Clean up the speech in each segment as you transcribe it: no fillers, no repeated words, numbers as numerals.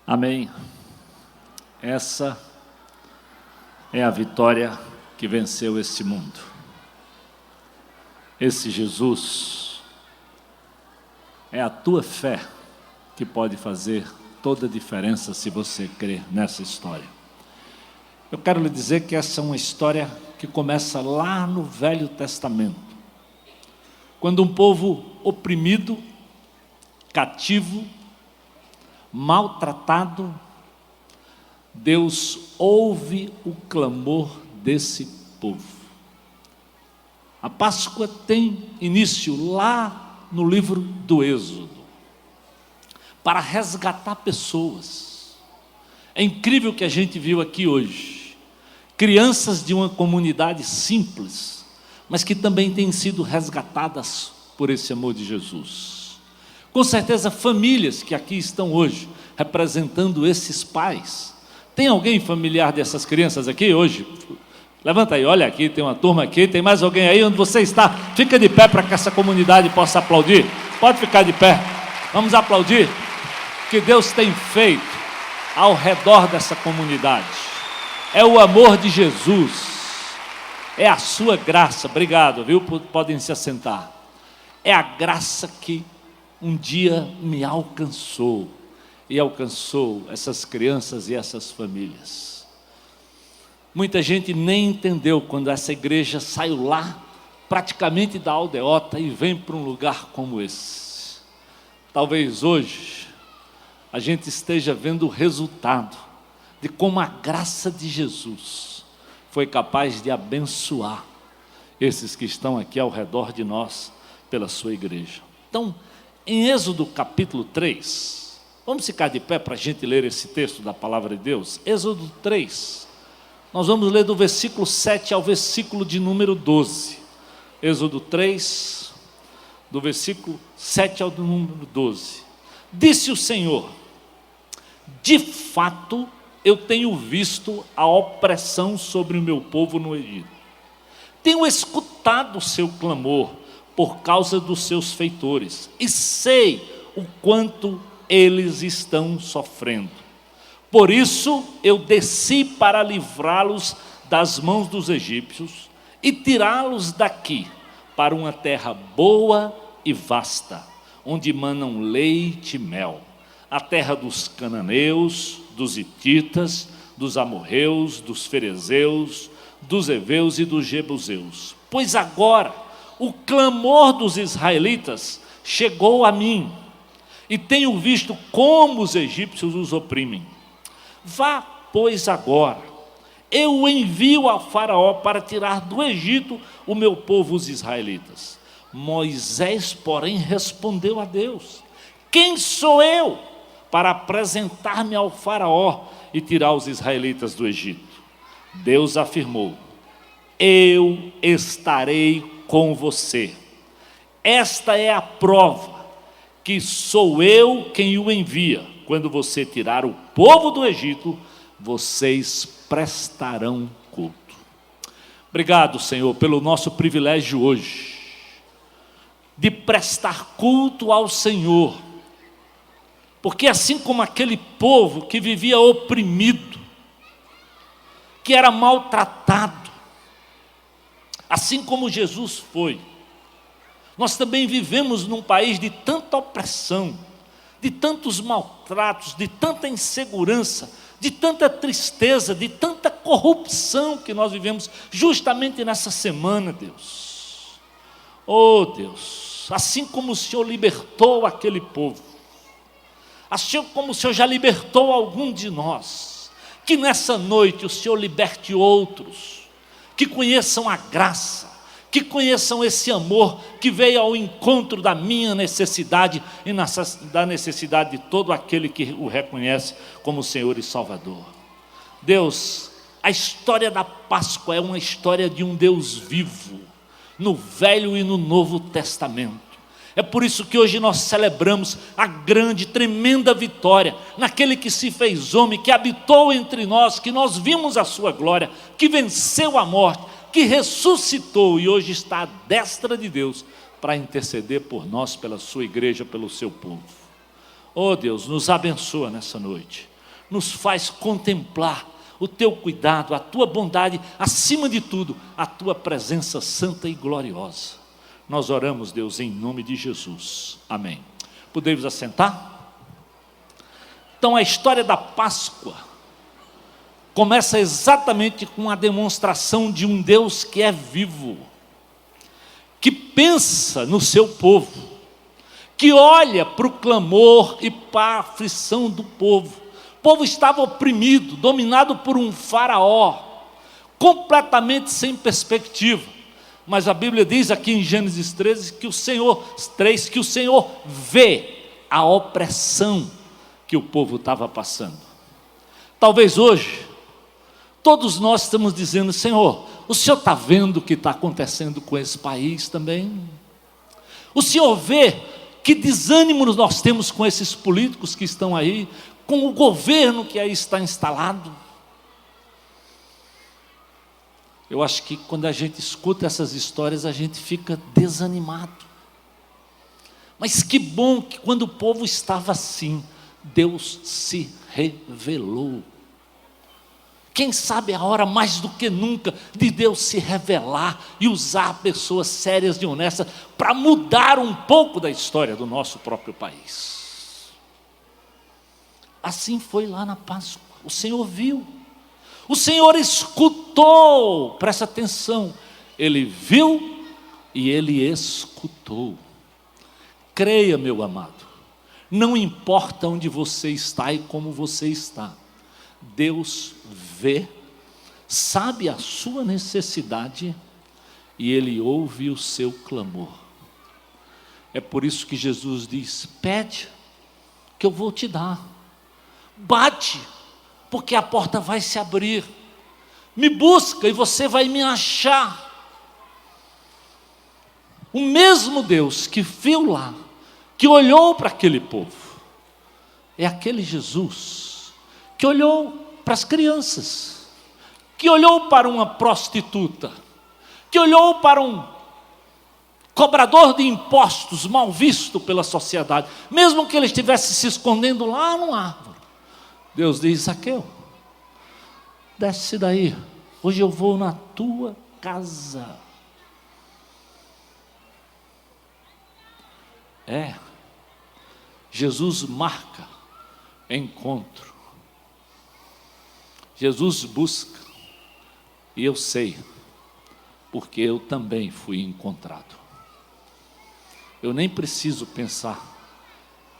Amém. Essa é a vitória que venceu este mundo. Esse Jesus é a tua fé que pode fazer toda a diferença se você crer nessa história. Eu quero lhe dizer que essa é uma história que começa lá no Velho Testamento, quando um povo oprimido, cativo, maltratado, Deus ouve o clamor desse povo. A Páscoa tem início lá no livro do Êxodo, para resgatar pessoas. É incrível o que a gente viu aqui hoje. Crianças de uma comunidade simples, mas que também têm sido resgatadas por esse amor de Jesus. Com certeza, famílias que aqui estão hoje, representando esses pais. Tem alguém familiar dessas crianças aqui hoje? Levanta aí, olha aqui, tem uma turma aqui, tem mais alguém aí onde você está? Fica de pé para que essa comunidade possa aplaudir. Pode ficar de pé, vamos aplaudir o que Deus tem feito ao redor dessa comunidade. É o amor de Jesus, é a sua graça. Obrigado, viu? Podem se assentar. É a graça que um dia me alcançou e alcançou essas crianças e essas famílias. Muita gente nem entendeu quando essa igreja saiu lá, praticamente da aldeota, e vem para um lugar como esse. Talvez hoje a gente esteja vendo o resultado de como a graça de Jesus foi capaz de abençoar esses que estão aqui ao redor de nós pela sua igreja. Então, em Êxodo capítulo 3, vamos ficar de pé para a gente ler esse texto da palavra de Deus. Êxodo 3, nós vamos ler do versículo 7 ao versículo de número 12. Êxodo 3, do versículo 7 ao número 12. Disse o Senhor: de fato, eu tenho visto a opressão sobre o meu povo no Egito. Tenho escutado o seu clamor por causa dos seus feitores, e sei o quanto eles estão sofrendo. Por isso eu desci para livrá-los das mãos dos egípcios e tirá-los daqui para uma terra boa e vasta, onde manam leite e mel, a terra dos cananeus, dos hititas, dos amorreus, dos ferezeus, dos heveus e dos jebuseus. Pois agora o clamor dos israelitas chegou a mim, e tenho visto como os egípcios os oprimem. Vá, pois, agora, eu envio a Faraó para tirar do Egito o meu povo, os israelitas. Moisés, porém, respondeu a Deus: quem sou eu para apresentar-me ao Faraó e tirar os israelitas do Egito? Deus afirmou: eu estarei com você. Esta é a prova que sou eu quem o envia. Quando você tirar o povo do Egito, vocês prestarão culto. Obrigado, Senhor, pelo nosso privilégio hoje de prestar culto ao Senhor, porque assim como aquele povo que vivia oprimido, que era maltratado, assim como Jesus foi, nós também vivemos num país de tanta opressão, de tantos maltratos, de tanta insegurança, de tanta tristeza, de tanta corrupção que nós vivemos justamente nessa semana, Deus. Oh Deus, assim como o Senhor libertou aquele povo, assim como o Senhor já libertou algum de nós, que nessa noite o Senhor liberte outros, que conheçam a graça, que conheçam esse amor que veio ao encontro da minha necessidade e da necessidade de todo aquele que o reconhece como Senhor e Salvador. Deus, a história da Páscoa é uma história de um Deus vivo, no Velho e no Novo Testamento. É por isso que hoje nós celebramos a grande, tremenda vitória naquele que se fez homem, que habitou entre nós, que nós vimos a sua glória, que venceu a morte, que ressuscitou e hoje está à destra de Deus para interceder por nós, pela sua igreja, pelo seu povo. Oh Deus, nos abençoa nessa noite. nos faz contemplar o teu cuidado, a tua bondade, acima de tudo, a tua presença santa e gloriosa. Nós oramos, Deus, em nome de Jesus. Amém. Podemos assentar? Então, a história da Páscoa começa exatamente com a demonstração de um Deus que é vivo, que pensa no seu povo, que olha para o clamor e para a aflição do povo. O povo estava oprimido, dominado por um faraó, completamente sem perspectiva. Mas a Bíblia diz aqui em Gênesis 13 que o Senhor vê a opressão que o povo estava passando. Talvez hoje, todos nós estamos dizendo: Senhor, o Senhor está vendo o que está acontecendo com esse país também? O Senhor vê que desânimo nós temos com esses políticos que estão aí, com o governo que aí está instalado? Eu acho que quando a gente escuta essas histórias, a gente fica desanimado. Mas que bom que quando o povo estava assim, Deus se revelou. Quem sabe a hora mais do que nunca de Deus se revelar e usar pessoas sérias e honestas para mudar um pouco da história do nosso próprio país. Assim foi lá na Páscoa. O Senhor viu, o Senhor escutou, presta atenção, Ele viu e Ele escutou. Creia, meu amado, não importa onde você está e como você está, Deus vê, sabe a sua necessidade e Ele ouve o seu clamor. É por isso que Jesus diz: pede, que eu vou te dar. Bate, porque a porta vai se abrir. Me busca e você vai me achar. O mesmo Deus que viu lá, que olhou para aquele povo, é aquele Jesus que olhou para as crianças, que olhou para uma prostituta, que olhou para um cobrador de impostos mal visto pela sociedade, mesmo que ele estivesse se escondendo lá numa árvore. Deus diz: Zaqueu, desce daí, hoje eu vou na tua casa. Jesus marca encontro, Jesus busca, e eu sei, porque eu também fui encontrado. Eu nem preciso pensar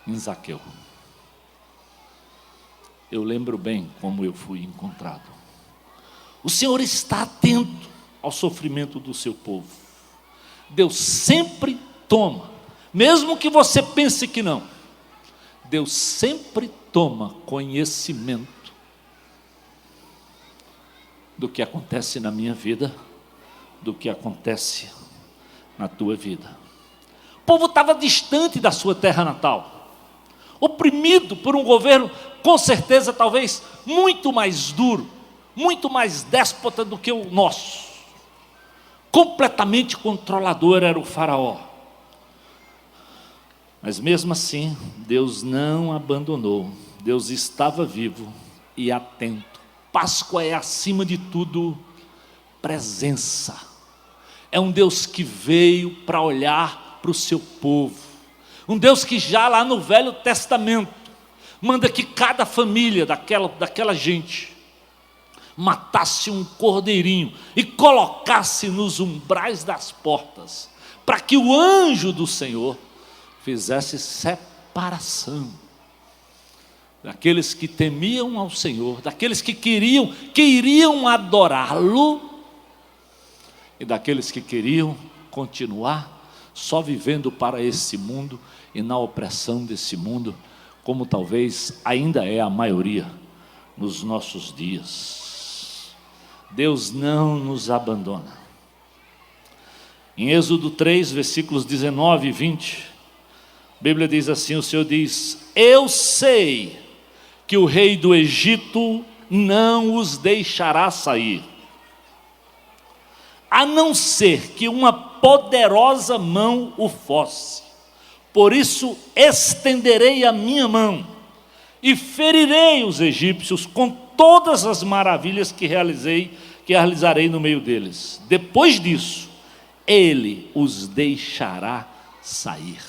em Zaqueu, eu lembro bem como eu fui encontrado. O Senhor está atento ao sofrimento do seu povo. Deus sempre toma, mesmo que você pense que não, Deus sempre toma conhecimento do que acontece na minha vida, do que acontece na tua vida. O povo estava distante da sua terra natal, oprimido por um governo, com certeza, talvez, muito mais duro, muito mais déspota do que o nosso. Completamente controlador era o faraó. Mas mesmo assim, Deus não abandonou. Deus estava vivo e atento. Páscoa é, acima de tudo, presença. É um Deus que veio para olhar para o seu povo. Um Deus que já lá no Velho Testamento manda que cada família daquela gente matasse um cordeirinho e colocasse nos umbrais das portas, para que o anjo do Senhor fizesse separação daqueles que temiam ao Senhor, daqueles que iriam adorá-lo, e daqueles que queriam continuar só vivendo para esse mundo e na opressão desse mundo, como talvez ainda é a maioria nos nossos dias. Deus não nos abandona. Em Êxodo 3, versículos 19 e 20, a Bíblia diz assim, o Senhor diz: eu sei que o rei do Egito não os deixará sair, a não ser que uma poderosa mão o force. Por isso estenderei a minha mão e ferirei os egípcios com todas as maravilhas que realizarei no meio deles. Depois disso, ele os deixará sair.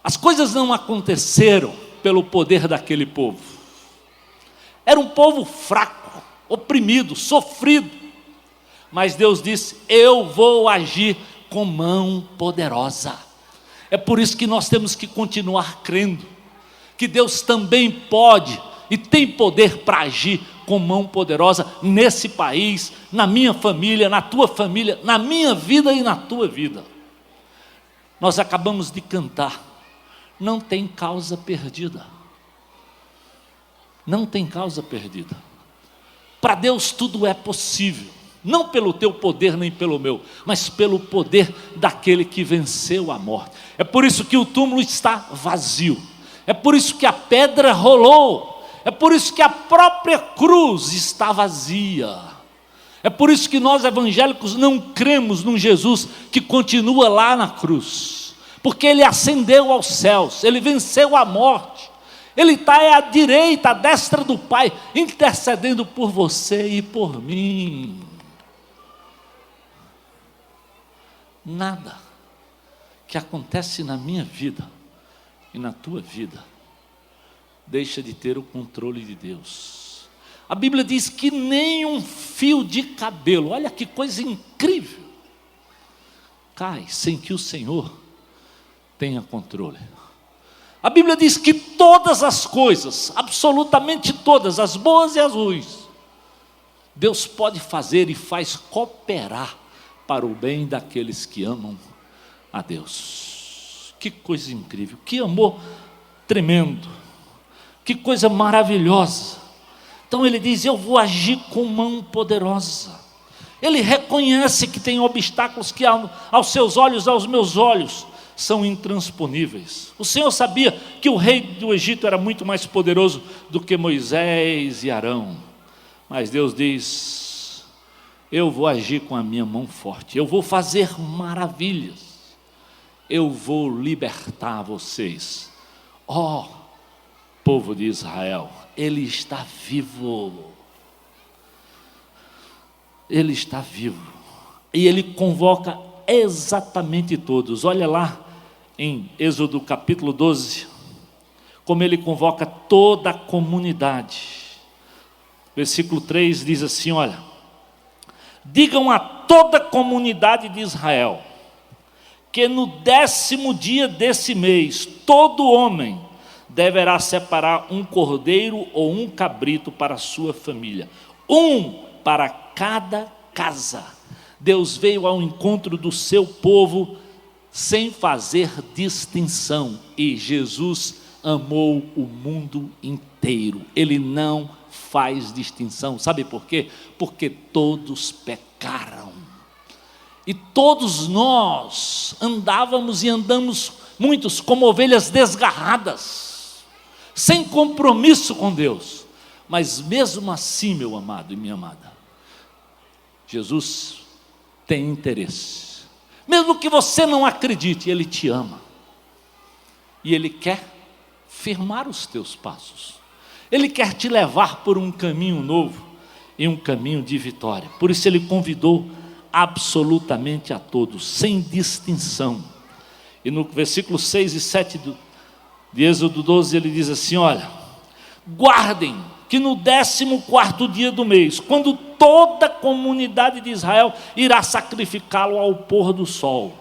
As coisas não aconteceram pelo poder daquele povo. Era um povo fraco, oprimido, sofrido. Mas Deus disse: eu vou agir com mão poderosa. É por isso que nós temos que continuar crendo que Deus também pode e tem poder para agir com mão poderosa nesse país, na minha família, na tua família, na minha vida e na tua vida. Nós acabamos de cantar, não tem causa perdida. Não tem causa perdida. Para Deus tudo é possível, não pelo teu poder nem pelo meu, mas pelo poder daquele que venceu a morte. É por isso que o túmulo está vazio, é por isso que a pedra rolou, é por isso que a própria cruz está vazia. É por isso que nós evangélicos não cremos num Jesus que continua lá na cruz, porque ele ascendeu aos céus, ele venceu a morte, ele está à direita, à destra do Pai, intercedendo por você e por mim. Nada que acontece na minha vida e na tua vida deixa de ter o controle de Deus. A Bíblia diz que nem um fio de cabelo, olha que coisa incrível, cai sem que o Senhor tenha controle. A Bíblia diz que todas as coisas, absolutamente todas, as boas e as ruins, Deus pode fazer e faz cooperar para o bem daqueles que amam a Deus. Que coisa incrível, que amor tremendo, que coisa maravilhosa. Então ele diz: eu vou agir com mão poderosa. Ele reconhece que tem obstáculos que aos seus olhos, aos meus olhos, são intransponíveis. O Senhor sabia que o rei do Egito era muito mais poderoso do que Moisés e Arão, mas Deus diz: eu vou agir com a minha mão forte, eu vou fazer maravilhas, eu vou libertar vocês. Ó povo de Israel, ele está vivo, ele está vivo, e ele convoca exatamente todos. Olha lá em Êxodo capítulo 12, como ele convoca toda a comunidade. Versículo 3 diz assim: olha, digam a toda a comunidade de Israel, que no 10º dia desse mês, todo homem deverá separar um cordeiro ou um cabrito para a sua família, um para cada casa. Deus veio ao encontro do seu povo sem fazer distinção, e Jesus amou o mundo inteiro. Ele não faz distinção. Sabe por quê? Porque todos pecaram, e todos nós andávamos e andamos, muitos como ovelhas desgarradas, sem compromisso com Deus. Mas mesmo assim, meu amado e minha amada, Jesus tem interesse. Mesmo que você não acredite, Ele te ama, e Ele quer firmar os teus passos. Ele quer te levar por um caminho novo e um caminho de vitória. Por isso Ele convidou absolutamente a todos, sem distinção. E no versículo 6 e 7 de Êxodo 12, ele diz assim: olha, guardem que no 14º dia do mês, quando toda a comunidade de Israel irá sacrificá-lo ao pôr do sol,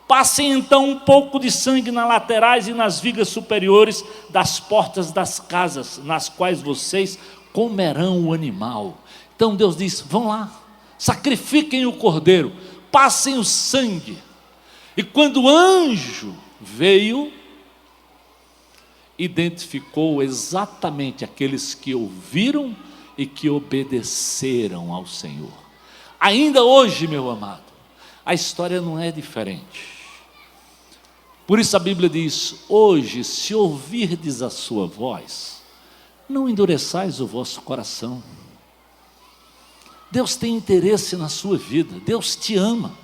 passem então um pouco de sangue nas laterais e nas vigas superiores das portas das casas, nas quais vocês comerão o animal. Então Deus diz: vão lá, sacrifiquem o cordeiro, passem o sangue. E quando o anjo veio, identificou exatamente aqueles que ouviram e que obedeceram ao Senhor. Ainda hoje, meu amado, a história não é diferente. Por isso a Bíblia diz: hoje, se ouvirdes a sua voz, não endureçais o vosso coração. Deus tem interesse na sua vida, Deus te ama.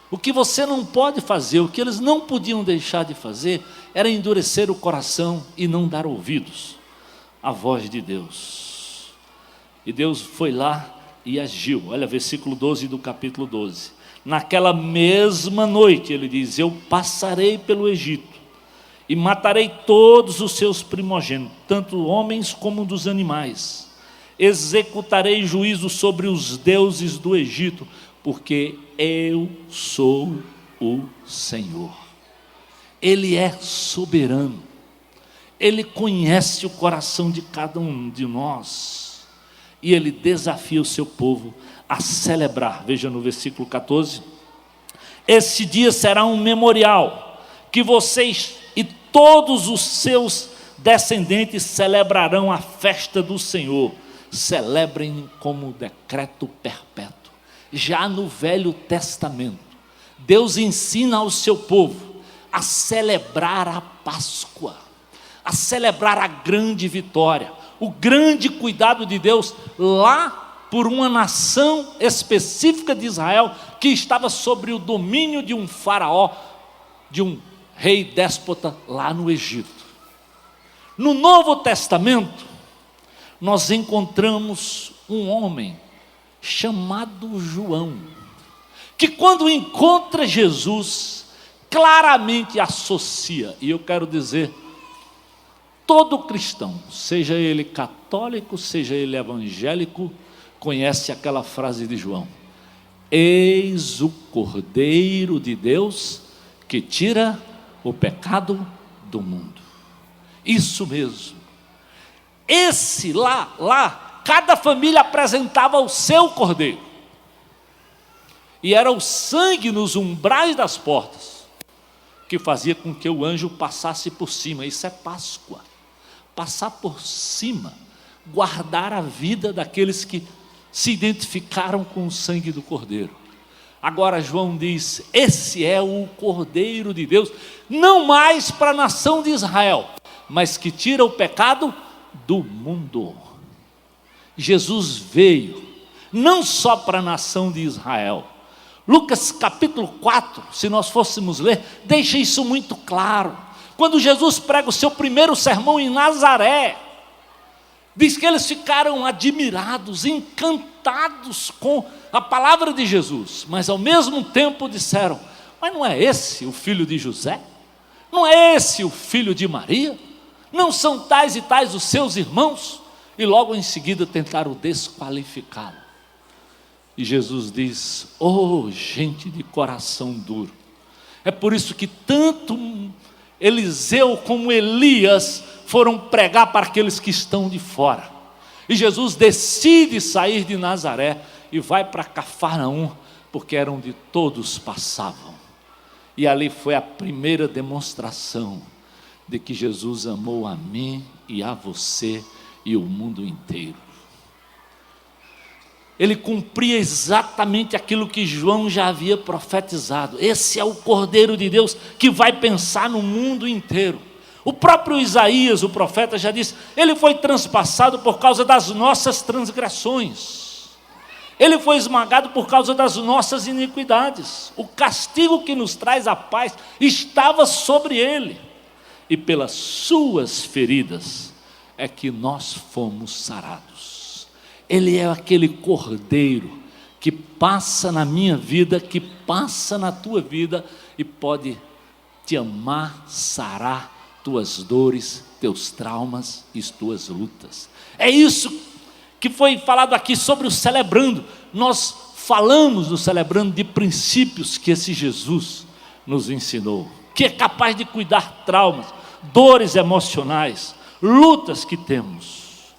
O que você não pode fazer, o que eles não podiam deixar de fazer, era endurecer o coração e não dar ouvidos à voz de Deus. E Deus foi lá e agiu. Olha, versículo 12 do capítulo 12. Naquela mesma noite, ele diz: eu passarei pelo Egito e matarei todos os seus primogênitos, tanto homens como dos animais. Executarei juízo sobre os deuses do Egito, porque eu sou o Senhor. Ele é soberano. Ele conhece o coração de cada um de nós. E Ele desafia o seu povo a celebrar. Veja no versículo 14. Esse dia será um memorial, que vocês e todos os seus descendentes celebrarão a festa do Senhor. Celebrem como decreto perpétuo. Já no Velho Testamento, Deus ensina ao seu povo a celebrar a Páscoa, a celebrar a grande vitória, o grande cuidado de Deus lá por uma nação específica de Israel que estava sobre o domínio de um faraó, de um rei déspota lá no Egito. No Novo Testamento, nós encontramos um homem chamado João, que quando encontra Jesus, claramente associa, e eu quero dizer, todo cristão, seja ele católico, seja ele evangélico, conhece aquela frase de João: eis o Cordeiro de Deus que tira o pecado do mundo. Isso mesmo. Esse lá, cada família apresentava o seu cordeiro, e era o sangue nos umbrais das portas que fazia com que o anjo passasse por cima. Isso é Páscoa, passar por cima, guardar a vida daqueles que se identificaram com o sangue do cordeiro. Agora João diz: esse é o Cordeiro de Deus, não mais para a nação de Israel, mas que tira o pecado do mundo. Jesus veio não só para a nação de Israel. Lucas capítulo 4, se nós fôssemos ler, deixa isso muito claro. Quando Jesus prega o seu primeiro sermão em Nazaré, diz que eles ficaram admirados, encantados com a palavra de Jesus, mas ao mesmo tempo disseram: mas não é esse o filho de José? Não é esse o filho de Maria? Não são tais e tais os seus irmãos? E logo em seguida tentaram desqualificá-lo. E Jesus diz: oh, gente de coração duro. É por isso que tanto Eliseu como Elias foram pregar para aqueles que estão de fora. E Jesus decide sair de Nazaré e vai para Cafarnaum, porque era onde todos passavam. E ali foi a primeira demonstração de que Jesus amou a mim e a você e o mundo inteiro. Ele cumpria exatamente aquilo que João já havia profetizado. Esse é o Cordeiro de Deus que vai pensar no mundo inteiro. O próprio Isaías, o profeta, já disse: ele foi transpassado por causa das nossas transgressões, ele foi esmagado por causa das nossas iniquidades. O castigo que nos traz a paz estava sobre ele, e pelas suas feridas é que nós fomos sarados. Ele é aquele Cordeiro que passa na minha vida, que passa na tua vida e pode te amar, sarar tuas dores, teus traumas e tuas lutas. É isso que foi falado aqui sobre o celebrando. Nós falamos no celebrando de princípios que esse Jesus nos ensinou, que é capaz de cuidar traumas, dores emocionais, lutas que temos,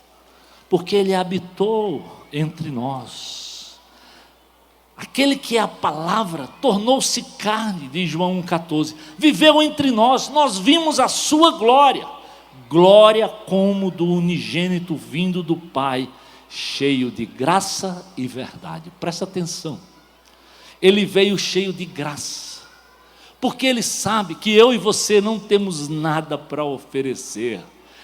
porque Ele habitou entre nós. Aquele que é a palavra tornou-se carne, diz João 1,14, viveu entre nós, nós vimos a sua glória, glória como do unigênito vindo do Pai, cheio de graça e verdade. Presta atenção, Ele veio cheio de graça, porque Ele sabe que eu e você não temos nada para oferecer,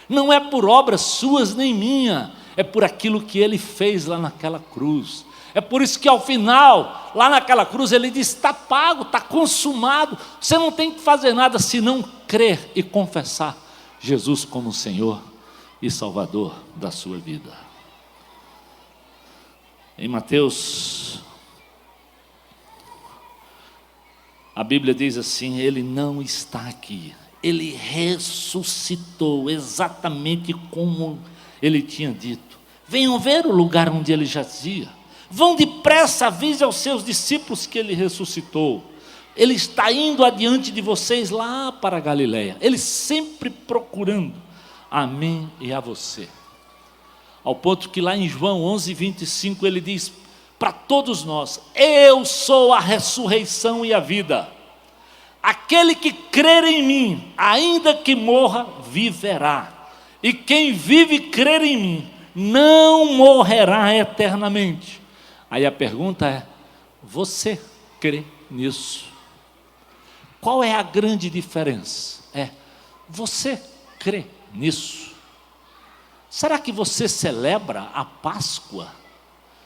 não é por obras suas nem minha, é por aquilo que Ele fez lá naquela cruz, É por isso que ao final, lá naquela cruz, ele diz: está pago, está consumado. Você não tem que fazer nada senão crer e confessar Jesus como Senhor e Salvador da sua vida. Em Mateus, a Bíblia diz assim: ele não está aqui, ele ressuscitou exatamente como ele tinha dito. Venham ver o lugar onde ele jazia. Vão depressa, avise aos seus discípulos que ele ressuscitou. Ele está indo adiante de vocês lá para a Galileia. Ele sempre procurando a mim e a você. Ao ponto que lá em João 11:25 ele diz para todos nós: eu sou a ressurreição e a vida. Aquele que crer em mim, ainda que morra, viverá. E quem vive e crer em mim, não morrerá eternamente. Aí a pergunta é: você crê nisso? Qual é a grande diferença? Você crê nisso? Será que você celebra a Páscoa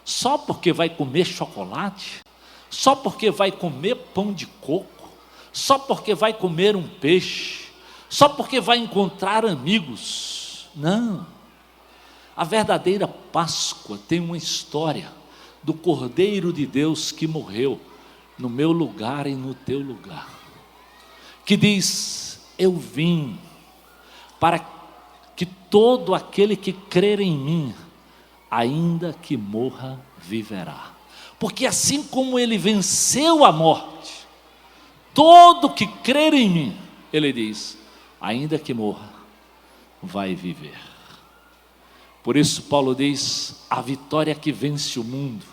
só porque vai comer chocolate? Só porque vai comer pão de coco? Só porque vai comer um peixe? Só porque vai encontrar amigos? Não. A verdadeira Páscoa tem uma história do Cordeiro de Deus que morreu no meu lugar e no teu lugar, que diz: eu vim para que todo aquele que crer em mim, ainda que morra, viverá. Porque assim como ele venceu a morte, todo que crer em mim, ele diz, ainda que morra, vai viver. Por isso Paulo diz: a vitória que vence o mundo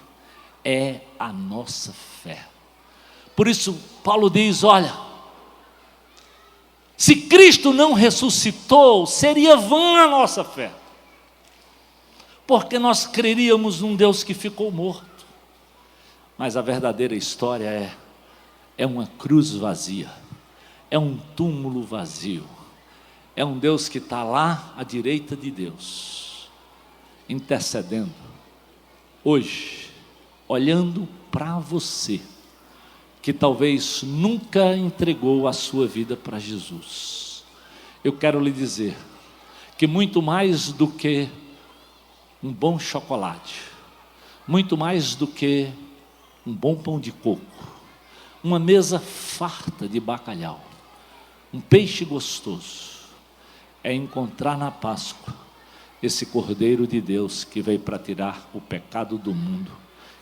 é a nossa fé. Por isso Paulo diz: olha, se Cristo não ressuscitou, seria vã a nossa fé, porque nós creríamos num Deus que ficou morto. Mas a verdadeira história é uma cruz vazia, é um túmulo vazio, é um Deus que está lá à direita de Deus, intercedendo, hoje, olhando para você, que talvez nunca entregou a sua vida para Jesus. Eu quero lhe dizer que muito mais do que um bom chocolate, muito mais do que um bom pão de coco, uma mesa farta de bacalhau, um peixe gostoso, é encontrar na Páscoa esse Cordeiro de Deus que veio para tirar o pecado do mundo,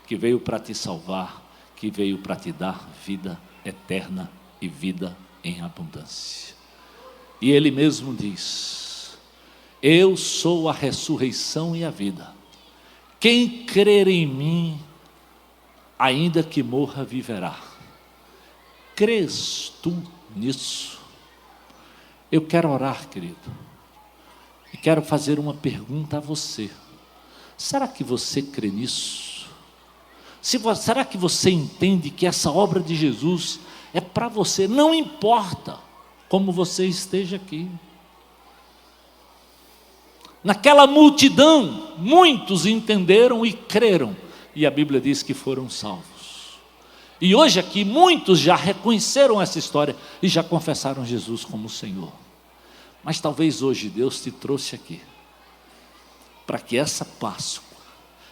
que veio para te salvar, que veio para te dar vida eterna e vida em abundância. E ele mesmo diz: eu sou a ressurreição e a vida. Quem crer em mim, ainda que morra, viverá. Crês tu nisso? Eu quero orar, querido, e quero fazer uma pergunta a você. Será que você crê nisso? Será que você entende que essa obra de Jesus é para você? Não importa como você esteja aqui. Naquela multidão, muitos entenderam e creram, e a Bíblia diz que foram salvos. E hoje aqui, muitos já reconheceram essa história e já confessaram Jesus como Senhor. Mas talvez hoje Deus te trouxe aqui para que essa Páscoa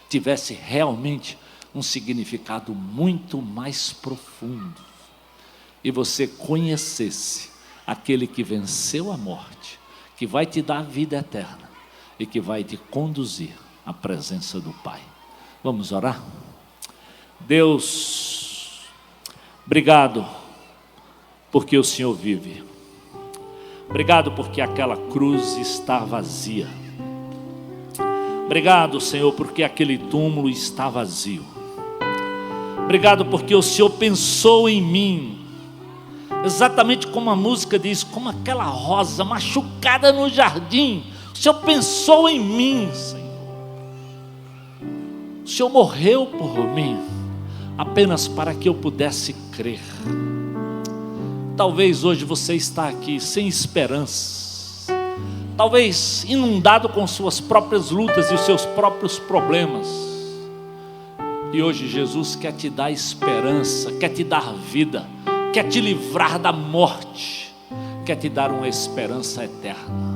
tivesse realmente um significado muito mais profundo, e você conhecesse aquele que venceu a morte, que vai te dar vida eterna e que vai te conduzir à presença do Pai. Vamos orar? Deus, obrigado porque o Senhor vive. Obrigado porque aquela cruz está vazia. Obrigado, Senhor, porque aquele túmulo está vazio. Obrigado porque o Senhor pensou em mim, exatamente como a música diz, como aquela rosa machucada no jardim. O Senhor pensou em mim, Senhor. O Senhor morreu por mim, apenas para que eu pudesse crer. Talvez hoje você está aqui sem esperança, talvez inundado com suas próprias lutas e os seus próprios problemas. E hoje Jesus quer te dar esperança, quer te dar vida, quer te livrar da morte, quer te dar uma esperança eterna.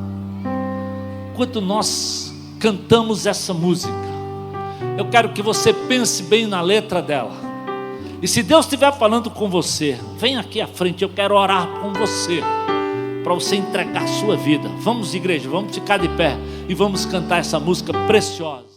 Enquanto nós cantamos essa música, eu quero que você pense bem na letra dela. E se Deus estiver falando com você, vem aqui à frente, eu quero orar com você, para você entregar a sua vida. Vamos, igreja, vamos ficar de pé e vamos cantar essa música preciosa.